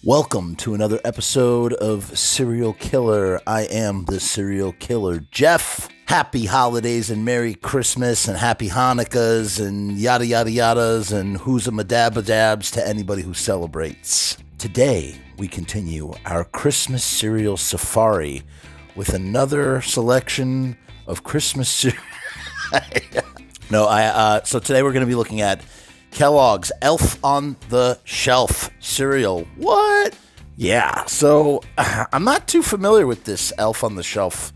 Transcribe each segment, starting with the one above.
Welcome to another episode of Serial Killer. I am the Serial Killer, Jeff. Happy holidays and Merry Christmas and Happy Hanukkahs and yada yada yadas and who's a madabadabs to anybody who celebrates. Today, we continue our Christmas cereal safari with another selection of Christmas cereal. So today we're going to be looking at Kellogg's Elf on the Shelf cereal. What? Yeah, so I'm not too familiar with this Elf on the Shelf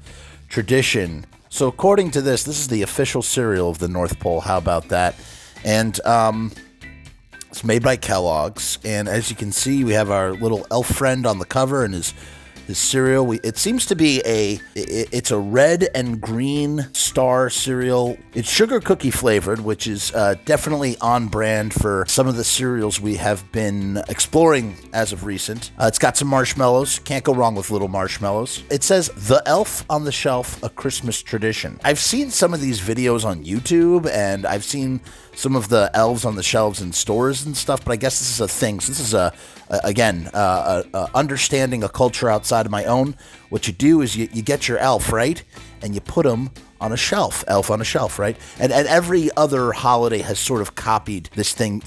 tradition. So according to this is the official cereal of the North Pole. How about that? And it's made by Kellogg's. And as you can see, we have our little elf friend on the cover and his cereal. It seems to be it's a red and green star cereal. It's sugar cookie flavored, which is definitely on brand for some of the cereals we have been exploring as of recent. It's got some marshmallows. Can't go wrong with little marshmallows. It says, "The Elf on the Shelf, a Christmas tradition." I've seen some of these videos on YouTube, and I've seen some of the elves on the shelves in stores and stuff, but I guess this is a thing. So this is understanding a culture outside of my own. What you do is you get your elf, right? And you put him on a shelf, elf on a shelf, right? And every other holiday has sort of copied this thing.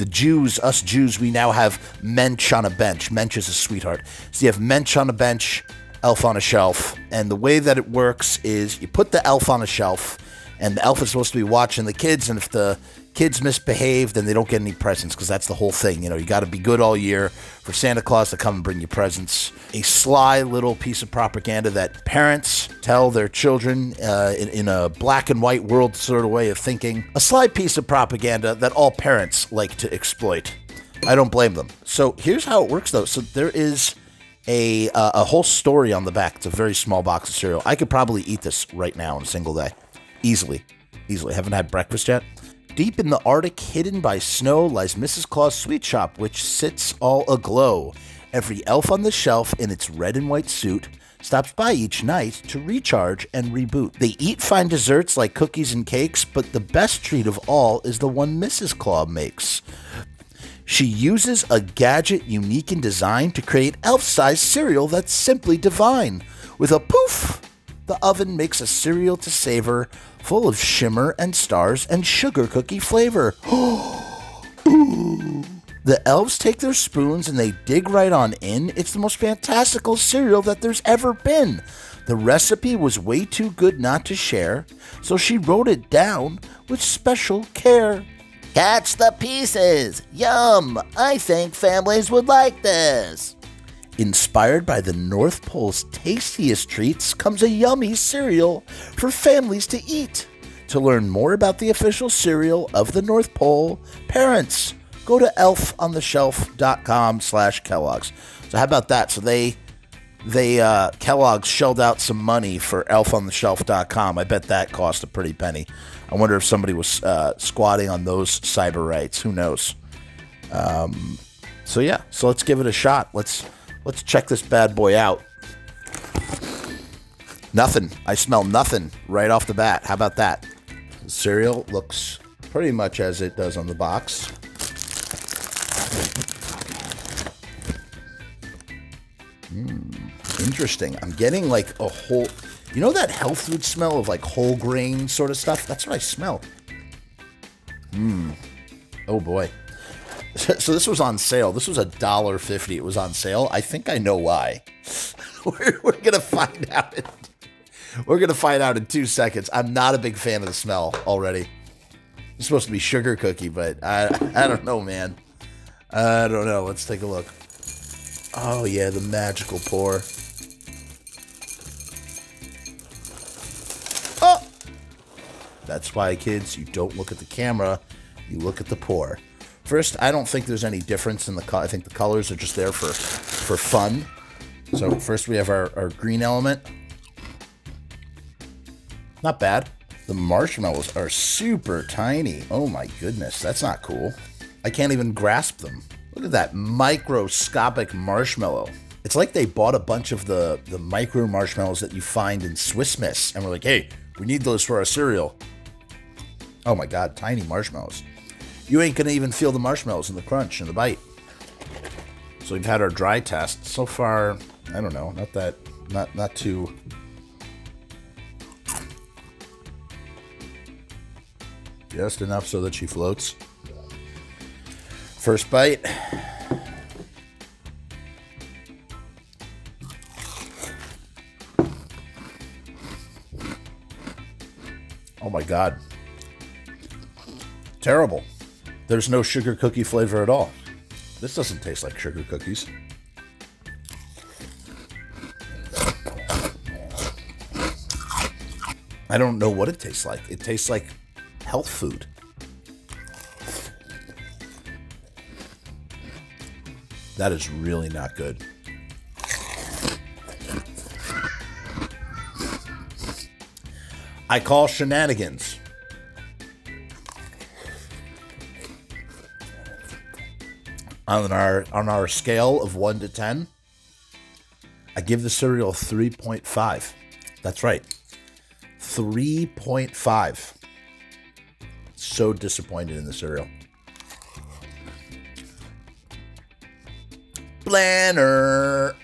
Us Jews, we now have mensch on a bench. Mensch is a sweetheart. So you have mensch on a bench, elf on a shelf. And the way that it works is you put the elf on a shelf, and the elf is supposed to be watching the kids, and if the kids misbehave, then they don't get any presents, because that's the whole thing. You know, you got to be good all year for Santa Claus to come and bring you presents. A sly little piece of propaganda that parents tell their children in a black and white world sort of way of thinking. A sly piece of propaganda that all parents like to exploit. I don't blame them. So here's how it works, though. So there is a whole story on the back. It's a very small box of cereal. I could probably eat this right now in a single day. Easily. Haven't had breakfast yet. Deep in the Arctic, hidden by snow, lies Mrs. Claus' sweet shop, which sits all aglow. Every elf on the shelf in its red and white suit stops by each night to recharge and reboot. They eat fine desserts like cookies and cakes, but the best treat of all is the one Mrs. Claus makes. She uses a gadget unique in design to create elf-sized cereal that's simply divine. With a poof, the oven makes a cereal to savor, full of shimmer and stars and sugar cookie flavor. The elves take their spoons and they dig right on in. It's the most fantastical cereal that there's ever been. The recipe was way too good not to share, so she wrote it down with special care. Catch the pieces! Yum! I think families would like this. Inspired by the North Pole's tastiest treats comes a yummy cereal for families to eat. To learn more about the official cereal of the North Pole, parents, go to elfonstheshelf.com/Kellogg's. So how about that? So Kellogg's shelled out some money for elfonstheshelf.com. I bet that cost a pretty penny. I wonder if somebody was squatting on those cyber rights. Who knows? So let's give it a shot. Let's check this bad boy out. Nothing. I smell nothing right off the bat. How about that? The cereal looks pretty much as it does on the box. Interesting. I'm getting like a whole... You know that health food smell of like whole grain sort of stuff? That's what I smell. Oh boy. So this was on sale. This was $1.50. It was on sale. I think I know why. We're gonna find out. We're gonna find out in 2 seconds. I'm not a big fan of the smell already. It's supposed to be sugar cookie, but I don't know, man. I don't know. Let's take a look. Oh yeah, the magical pour. Oh, that's why, kids, you don't look at the camera. You look at the pour. First, I don't think there's any difference in the color. I think the colors are just there for fun. So first we have our green element. Not bad. The marshmallows are super tiny. Oh my goodness, that's not cool. I can't even grasp them. Look at that microscopic marshmallow. It's like they bought a bunch of the micro marshmallows that you find in Swiss Miss, and we're like, hey, we need those for our cereal. Oh my God, tiny marshmallows. You ain't gonna even feel the marshmallows in the crunch and the bite. So So we've had our dry test. So far, I don't know, not too... Just enough so that she floats. First bite. Oh my God. Terrible. There's no sugar cookie flavor at all. This doesn't taste like sugar cookies. I don't know what it tastes like. It tastes like health food. That is really not good. I call shenanigans. On our scale of 1 to 10, I give the cereal 3.5. That's right. 3.5. So disappointed in the cereal. Planner.